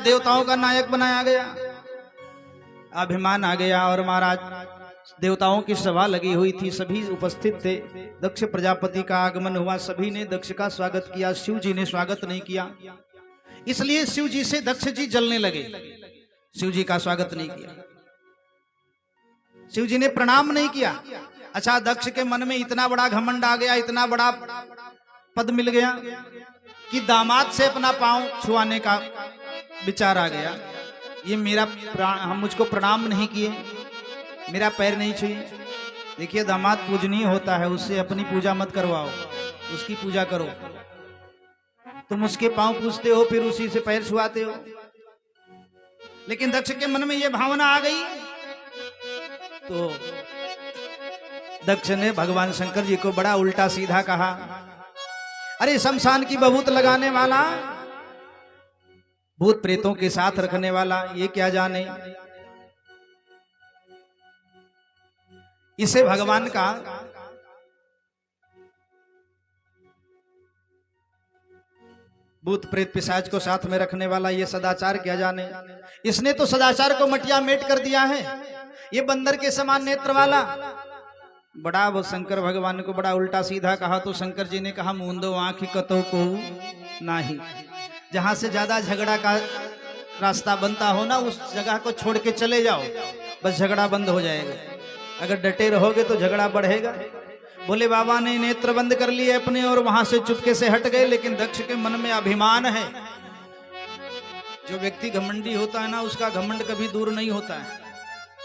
देवताओं का नायक बनाया गया, अभिमान आ गया। और महाराज देवताओं की सभा लगी हुई थी, सभी उपस्थित थे। दक्ष प्रजापति का आगमन हुआ, सभी ने दक्ष का स्वागत किया। शिव जी ने स्वागत नहीं किया, इसलिए शिव जी से दक्ष जी जलने लगे। शिव जी का स्वागत नहीं किया, शिव जी ने प्रणाम नहीं किया। अच्छा, दक्ष के मन में इतना बड़ा घमंड आ गया, इतना बड़ा पद मिल गया कि दामाद से अपना पांव छुआने का विचार आ गया। ये मेरा हम मुझको प्रणाम नहीं किए, मेरा पैर नहीं छुए। देखिए, दामाद पूजनीय होता है, उससे अपनी पूजा मत करवाओ, उसकी पूजा करो। तुम उसके पांव पूजते हो, फिर उसी से पैर छुआते हो। लेकिन दक्ष के मन में ये भावना आ गई, तो दक्ष ने भगवान शंकर जी को बड़ा उल्टा सीधा कहा, अरे शमशान की बबूत लगाने वाला, भूत प्रेतों के साथ रखने वाला, ये क्या जाने। इसे भगवान का भूत प्रेत पिशाच को साथ में रखने वाला, ये सदाचार क्या जाने। इसने तो सदाचार को मटिया मेट कर दिया है। ये बंदर के समान नेत्र वाला, बड़ा वो शंकर भगवान को बड़ा उल्टा सीधा कहा। तो शंकर जी ने कहा, मूंदो आंख कतो को नाही। जहां से ज्यादा झगड़ा का रास्ता बनता हो ना, उस जगह को छोड़ के चले जाओ, बस झगड़ा बंद हो जाएगा। अगर डटे रहोगे तो झगड़ा बढ़ेगा। भोले बाबा ने नेत्र बंद कर लिए अपने और वहां से चुपके से हट गए। लेकिन दक्ष के मन में अभिमान है। जो व्यक्ति घमंडी होता है ना, उसका घमंड कभी दूर नहीं होता है।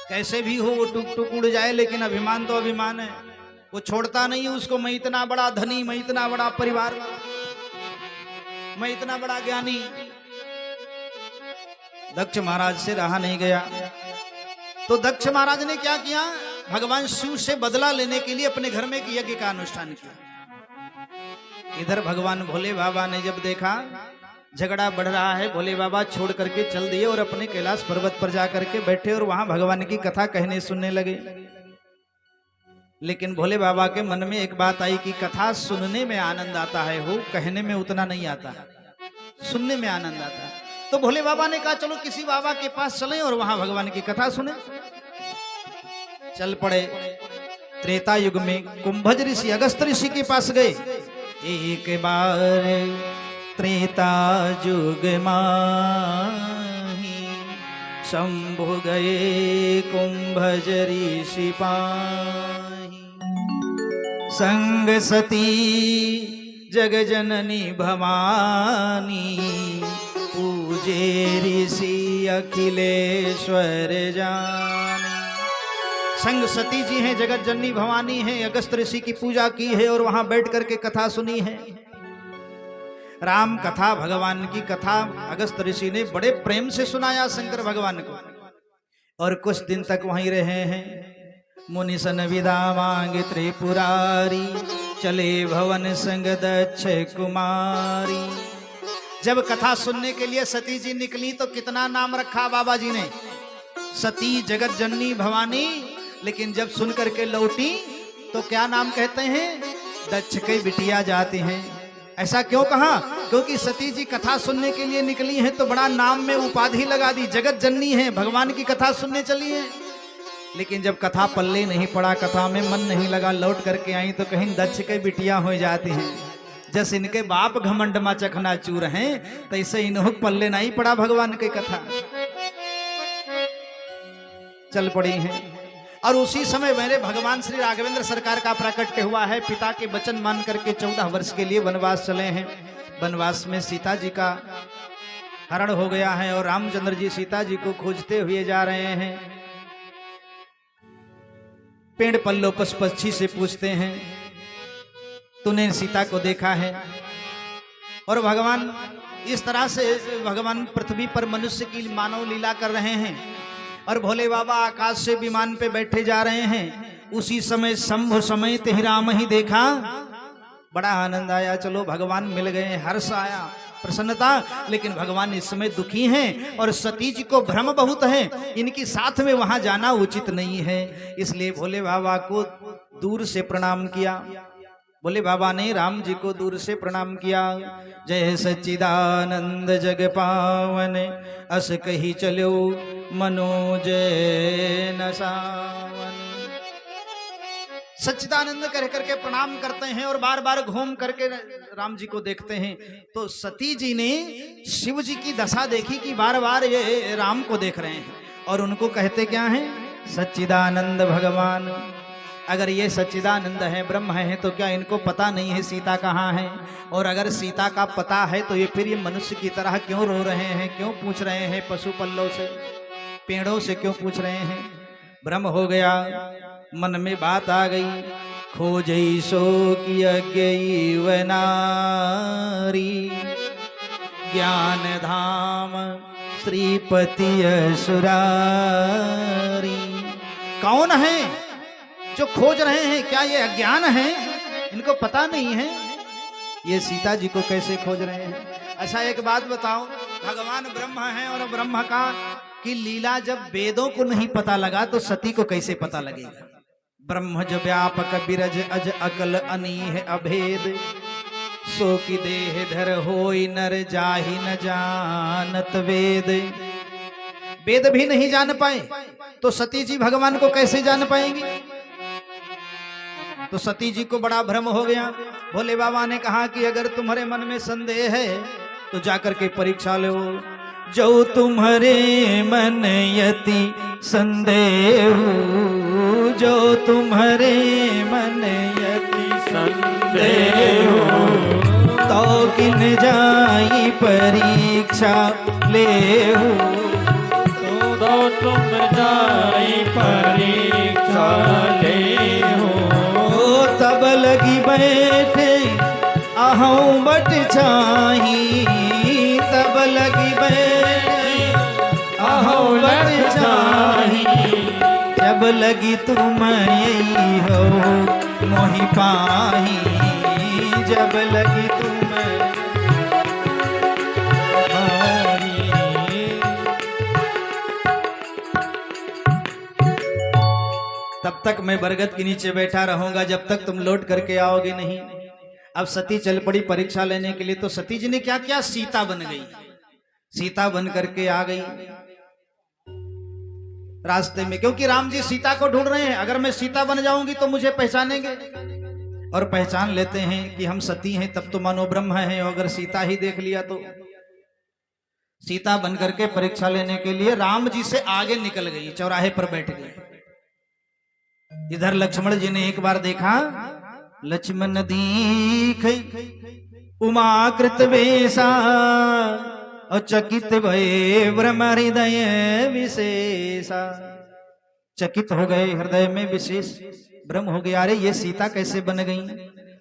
कैसे भी हो वो टूक टूक उड़ जाए, लेकिन अभिमान तो अभिमान है, वो छोड़ता नहीं उसको। मैं इतना बड़ा धनी, मैं इतना बड़ा परिवार, मैं इतना बड़ा ज्ञानी। दक्ष महाराज से रहा नहीं गया, तो दक्ष महाराज ने क्या किया, भगवान शिव से बदला लेने के लिए अपने घर में एक यज्ञ का अनुष्ठान किया। इधर भगवान भोले बाबा ने जब देखा झगड़ा बढ़ रहा है, भोले बाबा छोड़ करके चल दिए और अपने कैलाश पर्वत पर जाकर के बैठे और वहां भगवान की कथा कहने सुनने लगे। लेकिन भोले बाबा के मन में एक बात आई कि कथा सुनने में आनंद आता है, हो कहने में उतना नहीं आता, सुनने में आनंद आता है। तो भोले बाबा ने कहा, चलो किसी बाबा के पास चलें और वहां भगवान की कथा सुने। चल पड़े। त्रेता युग में कुंभज ऋषि अगस्त ऋषि के पास गए। एक बार त्रेता युग माही, शंभु गए कुंभज ऋषि पाही। संग सती जग जननी भवानी, पूजे ऋषि अखिलेश्वर जानी। संग सती जी हैं, जगत जननी भवानी हैं, अगस्त ऋषि की पूजा की है और वहां बैठ करके कथा सुनी है। राम कथा, भगवान की कथा अगस्त ऋषि ने बड़े प्रेम से सुनाया शंकर भगवान को। और कुछ दिन तक वहीं रहे हैं। मुनि सन विदा मांगे त्रिपुरारी, चले भवन संग दक्ष कुमारी। जब कथा सुनने के लिए सती जी निकली तो कितना नाम रखा बाबा जी ने, सती जगत जननी भवानी। लेकिन जब सुन करके लौटी तो क्या नाम कहते हैं, दक्ष के बिटिया जाती हैं। ऐसा क्यों कहा, क्योंकि सती जी कथा सुनने के लिए निकली हैं तो बड़ा नाम में उपाधि लगा दी, जगत जननी है, भगवान की कथा सुनने चली है। लेकिन जब कथा पल्ले नहीं पड़ा, कथा में मन नहीं लगा, लौट करके आई तो कहीं दक्ष के बिटिया हो जाती हैं। जैसे इनके बाप घमंड मा चखना चूर हैं, तैसे इन्हों पल्ले नहीं पड़ा भगवान की कथा। चल पड़ी हैं। और उसी समय मेरे भगवान श्री राघवेंद्र सरकार का प्राकट्य हुआ है। पिता के वचन मान करके 14 वर्ष के लिए वनवास चले हैं। वनवास में सीता जी का हरण हो गया है और रामचंद्र जी सीता जी को खोजते हुए जा रहे हैं। पेड़ पल्लो पशु से पूछते हैं, तूने सीता को देखा है? और भगवान इस तरह से भगवान पृथ्वी पर मनुष्य की मानव लीला कर रहे हैं। और भोले बाबा आकाश से विमान पे बैठे जा रहे हैं। उसी समय शंभु समेत ही राम ही देखा। बड़ा आनंद आया, चलो भगवान मिल गए, हर्ष आया, प्रसन्नता। लेकिन भगवान इस समय दुखी हैं और सती जी को भ्रम बहुत है, इनकी साथ में वहां जाना उचित नहीं है। इसलिए भोले बाबा को दूर से प्रणाम किया। बोले बाबा ने राम जी को दूर से प्रणाम किया। जय सच्चिदानंद जग पावन, अस कही चलो मनोज न सावन। सच्चिदानंद कह करके प्रणाम करते हैं और बार बार घूम करके राम जी को देखते हैं। तो सती जी ने शिव जी की दशा देखी कि बार बार ये राम को देख रहे हैं और उनको कहते क्या हैं, सच्चिदानंद भगवान। अगर ये सच्चिदानंद है, ब्रह्म है, तो क्या इनको पता नहीं है सीता कहाँ है? और अगर सीता का पता है तो ये फिर ये मनुष्य की तरह क्यों रो रहे हैं, क्यों पूछ रहे हैं पशु पल्लों से, पेड़ों से क्यों पूछ रहे हैं? भ्रम हो गया, मन में बात आ गई। खोजई सो की अज्ञई वनारी, ज्ञान धाम श्रीपति असुरारी। कौन है जो खोज रहे हैं? क्या ये अज्ञान है, इनको पता नहीं है ये सीता जी को कैसे खोज रहे हैं? अच्छा एक बात बताओ, भगवान ब्रह्म है और ब्रह्म का की लीला जब वेदों को नहीं पता लगा तो सती को कैसे पता लगेगा? ब्रह्म जो व्यापक बिरज अज अकल अनीह अभेद, सो की देह धर होई नर जाहि न जानत वेद। वेद भी नहीं जान पाए तो सती जी भगवान को कैसे जान पाएंगी? तो सती जी को बड़ा भ्रम हो गया। भोले बाबा ने कहा कि अगर तुम्हारे मन में संदेह है तो जाकर के परीक्षा लो। जो तुम्हारे मन यति संदेह, जो तुम्हारे मन यति संदेह, तो किन जाई परीक्षा लेहु। तो तुम जाई परीक्षा लेहु। तब लगी बैठे अहूँ बट छाही, तब लगी बैठे अहूँ बट छाही। जब लगी तुम यही हो मोहि पाही, जब लगी तुम तब तक मैं बरगद के नीचे बैठा रहूंगा जब तक तुम लौट करके आओगे नहीं। अब सती चल पड़ी परीक्षा लेने के लिए। तो सती जी ने क्या किया, सीता बन गई। सीता बन करके आ गई रास्ते में, क्योंकि राम जी सीता को ढूंढ रहे हैं। अगर मैं सीता बन जाऊंगी तो मुझे पहचानेंगे, और पहचान लेते हैं कि हम सती हैं तब तो मानो ब्रह्म है। अगर सीता ही देख लिया तो सीता बन करके परीक्षा लेने के लिए राम जी से आगे निकल गई, चौराहे पर बैठ गई। इधर लक्ष्मण जी ने एक बार देखा, लक्ष्मण दीख उमाकृत वेशा, और चकित भये ब्रह्म हृदय विशेषा। चकित हो गए, हृदय में विशेष ब्रह्म हो गया। अरे ये सीता कैसे बन गई?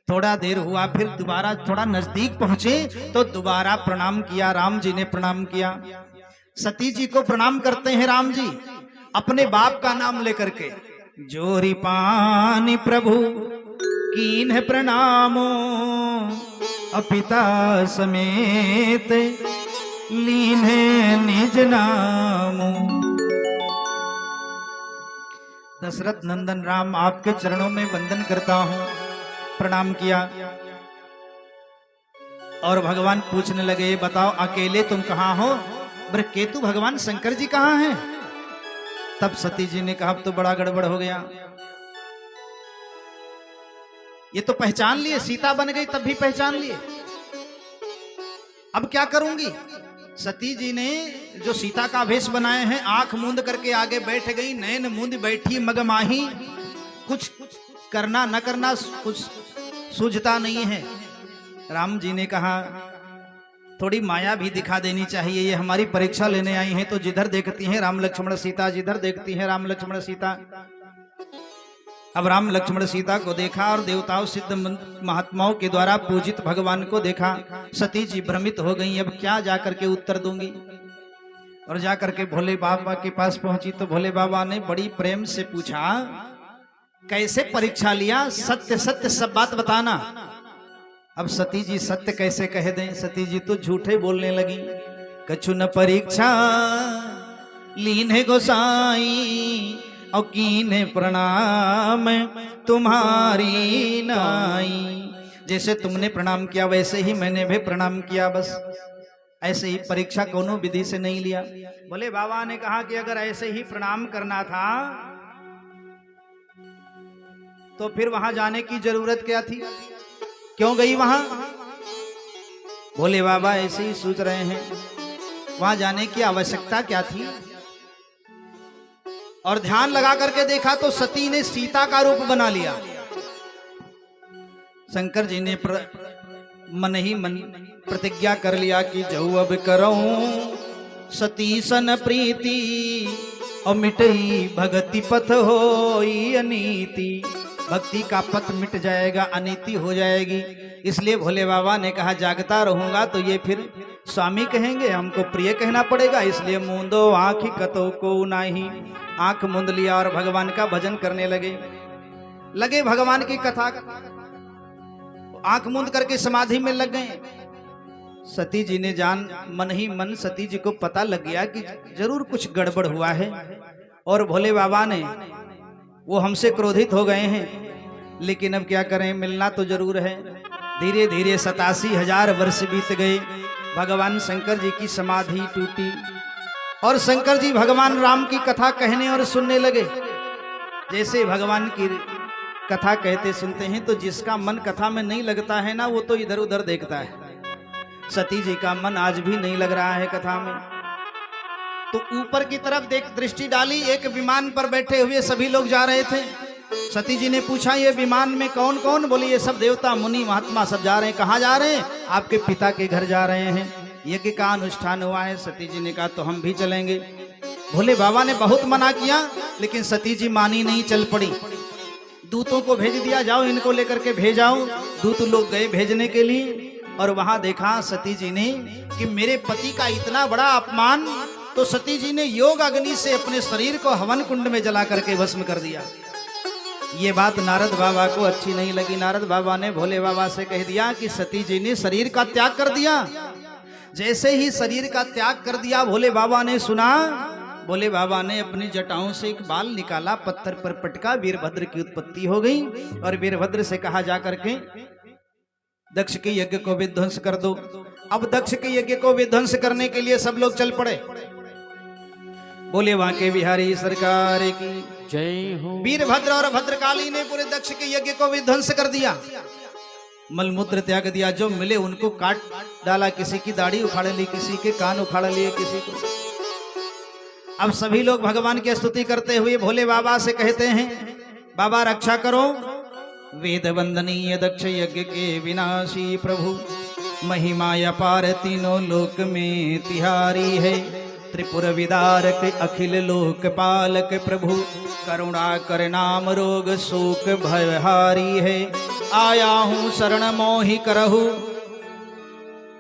थोड़ा देर हुआ, फिर दोबारा थोड़ा नजदीक पहुंचे तो दोबारा प्रणाम किया। राम जी ने प्रणाम किया। सती जी को प्रणाम करते हैं राम जी अपने बाप का नाम लेकर के। जोरी पानी प्रभु कीन है प्रणामो, अपिता समेत लीन है निज नामो। दशरथ नंदन राम, आपके चरणों में वंदन करता हूं। प्रणाम किया और भगवान पूछने लगे, बताओ अकेले तुम कहाँ हो? केतु भगवान शंकर जी कहाँ हैं? तब सती जी ने कहा, अब तो बड़ा गड़बड़ हो गया। ये तो पहचान लिए, सीता बन गई तब भी पहचान लिए, अब क्या करूंगी? सती जी ने जो सीता का भेष बनाए हैं, आंख मूंद करके आगे बैठ गई, नैन मूंद बैठी मगमाही। कुछ करना न करना कुछ सूझता नहीं है। राम जी ने कहा, थोड़ी माया भी दिखा देनी चाहिए, ये हमारी परीक्षा लेने आई हैं। तो जिधर देखती हैं राम लक्ष्मण सीता, जिधर देखती हैं राम लक्ष्मण सीता। अब राम लक्ष्मण सीता को देखा और देवताओं सिद्ध महात्माओं के द्वारा पूजित भगवान को देखा। सती जी भ्रमित हो गई, अब क्या जाकर के उत्तर दूंगी? और जाकर के भोले बाबा के पास पहुंची तो भोले बाबा ने बड़ी प्रेम से पूछा, कैसे परीक्षा लिया? सत्य सत्य सब बात बताना। अब सती जी सत्य कैसे कह दें? सती जी तो झूठे बोलने लगी। कछु न परीक्षा लीन है गोसाई, और कीने प्रणाम तुम्हारी नाई। जैसे तुमने प्रणाम किया वैसे ही मैंने भी प्रणाम किया, बस ऐसे ही, परीक्षा कोनो विधि से नहीं लिया। बोले बाबा ने कहा कि अगर ऐसे ही प्रणाम करना था तो फिर वहां जाने की जरूरत क्या थी, क्यों गई वहां? बोले बाबा ऐसे ही सोच रहे हैं, वहां जाने की आवश्यकता क्या थी? और ध्यान लगा करके देखा तो सती ने सीता का रूप बना लिया। शंकर जी ने मन ही मन प्रतिज्ञा कर लिया कि जो अब करऊं सती सन प्रीति और मिटई भक्ति पथ होई अनीति। भक्ति का पथ मिट जाएगा, अनीति हो जाएगी। इसलिए भोले बाबा ने कहा जागता रहूंगा तो ये फिर स्वामी कहेंगे, हमको प्रिय कहना पड़ेगा। इसलिए मूंदो आँखी कतो को नाही, आंख मूंद लिया और भगवान का भजन करने लगे भगवान की कथा, आंख मूंद करके समाधि में लग गए। सती जी ने मन ही मन सती जी को पता लग गया कि जरूर कुछ गड़बड़ हुआ है, और भोले बाबा ने वो हमसे क्रोधित हो गए हैं, लेकिन अब क्या करें, मिलना तो जरूर है। धीरे धीरे 87,000 वर्ष बीत गए। भगवान शंकर जी की समाधि टूटी और शंकर जी भगवान राम की कथा कहने और सुनने लगे। जैसे भगवान की कथा कहते सुनते हैं तो जिसका मन कथा में नहीं लगता है ना, वो तो इधर उधर देखता है। सती जी का मन आज भी नहीं लग रहा है कथा में। तो ऊपर की तरफ दृष्टि डाली, एक विमान पर बैठे हुए सभी लोग जा रहे थे। सती जी ने पूछा ये विमान में कौन कौन? बोली ये सब देवता मुनि महात्मा सब जा रहे हैं। कहाँ जा रहे हैं? आपके पिता के घर जा रहे हैं, यज्ञ का अनुष्ठान हुआ है। सती जी ने कहा तो हम भी चलेंगे। भोले बाबा ने बहुत मना किया, लेकिन सती जी मानी नहीं, चल पड़ी। दूतों को भेज दिया, जाओ इनको लेकर के भेजाओ। दूत लोग गए भेजने के लिए, और वहां देखा सती जी ने कि मेरे पति का इतना बड़ा अपमान। तो सती जी ने योग अग्नि से अपने शरीर को हवन कुंड में जला करके भस्म कर दिया। ये बात नारद बाबा को अच्छी नहीं लगी। नारद बाबा ने भोले बाबा से कह दिया कि सती जी ने शरीर का त्याग कर दिया। जैसे ही शरीर का त्याग कर दिया, भोले बाबा ने सुना, भोले बाबा ने अपनी जटाओं से एक बाल निकाला, पत्थर पर पटका, वीरभद्र की उत्पत्ति हो गई। और वीरभद्र से कहा जाकर के दक्ष के यज्ञ को विध्वंस कर दो। अब दक्ष के यज्ञ को विध्वंस करने के लिए सब लोग चल पड़े। बोले वहां के बिहारी सरकार की जय हो। वीरभद्र और भद्रकाली ने पूरे दक्ष के यज्ञ को विध्वंस कर दिया, मलमूत्र त्याग दिया। जो मिले उनको काट डाला, किसी की दाढ़ी उखाड़ ली, किसी के कान उखाड़ लिए, किसी को। अब सभी लोग भगवान की स्तुति करते हुए भोले बाबा से कहते हैं, बाबा रक्षा करो। वेद वंदनीय दक्ष यज्ञ के विनाशी प्रभु, महिमा अपार तीनों लोक में तिहारी है। त्रिपुर विदारक अखिल लोक पालक प्रभु, करुणा कर नाम रोग शोक भयहारी है। आया हूँ शरण मोहि करहु,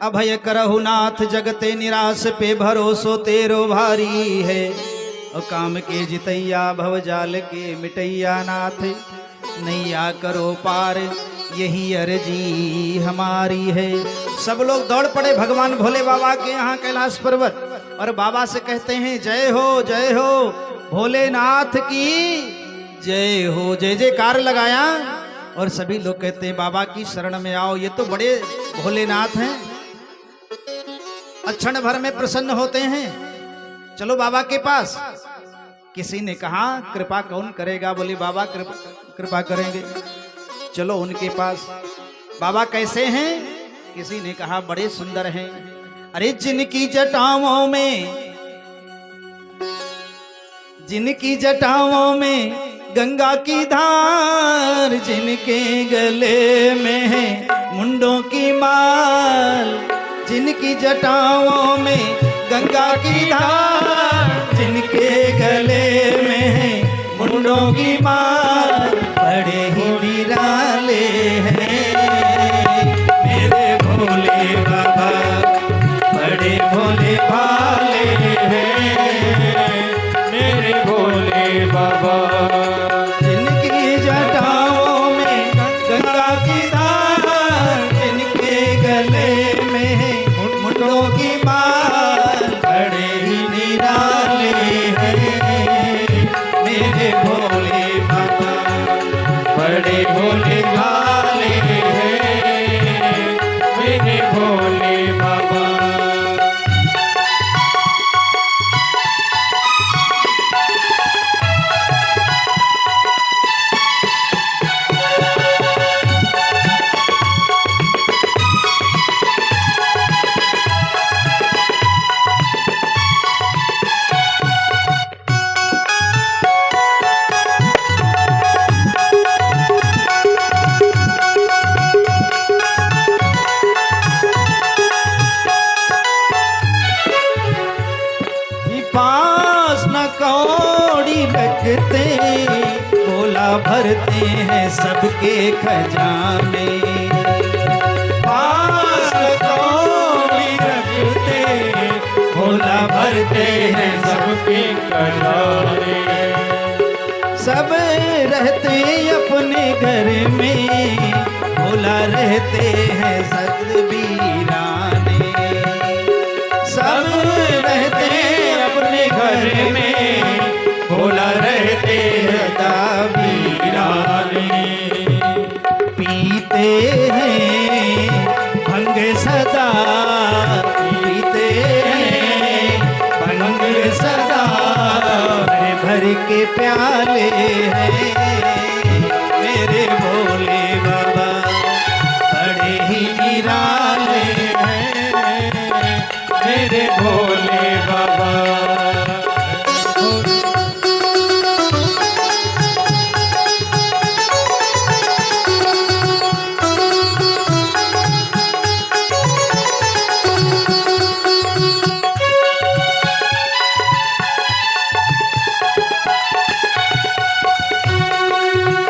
अभय करहु नाथ, जगते निराश पे भरोसो तेरो भारी है। और काम के जितैया भव जाल के मिटैया नाथ, नैया करो पार यही अर्जी हमारी है। सब लोग दौड़ पड़े भगवान भोले बाबा के यहाँ कैलाश पर्वत, और बाबा से कहते हैं जय हो भोलेनाथ की जय हो। जय जयकार लगाया, और सभी लोग कहते हैं बाबा की शरण में आओ, ये तो बड़े भोलेनाथ हैं, क्षण भर में प्रसन्न होते हैं, चलो बाबा के पास। किसी ने कहा कृपा कौन करेगा? बोले बाबा कृपा करेंगे, चलो उनके पास। बाबा कैसे हैं? किसी ने कहा बड़े सुंदर हैं। अरे जिनकी जटाओं में गंगा की धार, जिनके गले में है मुंडों की माल, जिनकी जटाओं में गंगा की धार, जिनके गले में है मुंडों की माल, बड़े ही निराले हैं मेरे भोले बाबा, बड़े भोले भाले हैं मेरे भोले बाबा। जिनकी जटाओं में गंगा की धार, जिनके गले में है मुंडों की माल, बड़े ही निराले हैं मेरे भोले बाबा, बड़े भोले भाले हैं पास न कौड़ी रखते, भोला भरते हैं सबके खजाने। पास न कौड़ी रखते, भोला भरते हैं सबके खजाने। सब रहते अपने घर में, भोला रहते हैं सतबीराने। सब रहते अपने घर में, भोला रहते हैं दाबीराने। पीते हैं भंग सदा, पीते हैं भंग सदा, भर भर के प्याले हैं मेरे भोले बाबा, बड़े ही निराले हैं मेरे भोले बाबा।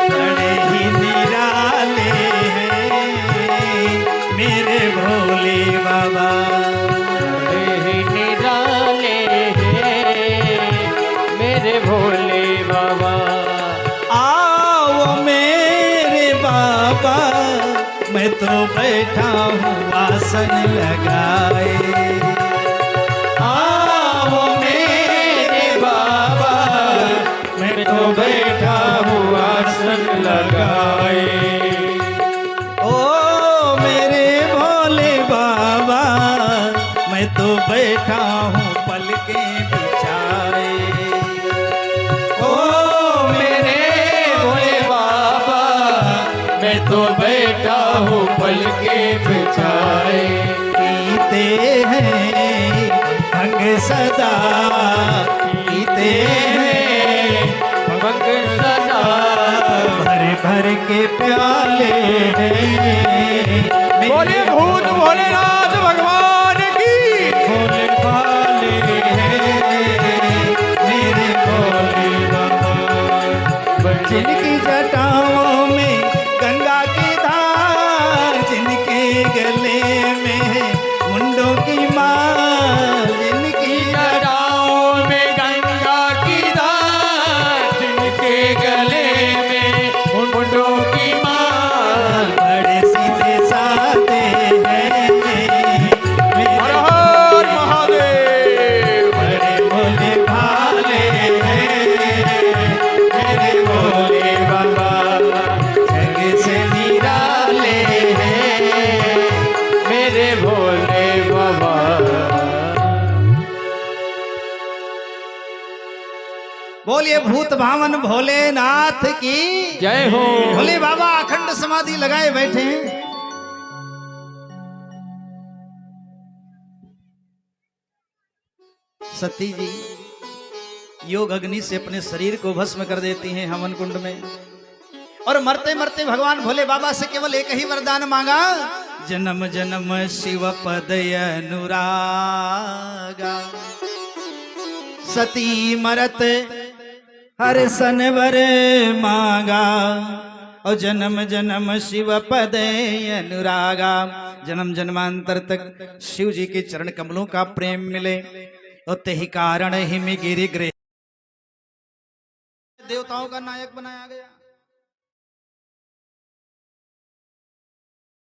बड़े ही निराले हैं मेरे भोले बाबा। बड़े ही निराले हैं मेरे भोले बाबा। आओ मेरे बाबा, मैं तो बैठा हूँ आसन लगाए। आओ मेरे बाबा, मैं तो बैठा हूँ आसन लगाए। ओ मेरे भोले बाबा, मैं तो बैठा हूँ पलकें बिछाए। ओ मेरे भोले बाबा, मैं तो बैठा हूँ पल के बिछाए। पीते हैं भंग सदा, पीते हैं भंग सदा, भर भर के प्याले हैं बोले भूत भोलेनाथ भगवान की। भोले भाले हैं मेरे भोले बाबा। जिनकी जटाओं में गंगा की धार, जिनके गले में है मुंडों की माल, जिनकी जटाओं में गंगा की धार, जिनके गले में मुंडों की माल। बड़े सीधे साधे हैं मेरे हर हर महादेव। बड़े भोले भाले हैं मेरे भोले बाबा, जग से निराले हैं मेरे भोले बाबा। बोलिए भूत भावन भोलेनाथ की जय हो। भोले बाबा अखंड समाधि लगाए बैठे हैं। सती जी योग अग्नि से अपने शरीर को भस्म कर देती हैं हवन कुंड में, और मरते मरते भगवान भोले बाबा से केवल एक ही वरदान मांगा, जन्म जन्म शिव पद अनुरागा। सती मरत हर सनवर मांगा, और जन्म जन्म शिव पद अनुरागा। जन्म जन्मांतर तक शिव जी के चरण कमलों का प्रेम मिले, और तेहि कारण हिम गिरि गृह देवताओं का नायक बनाया गया।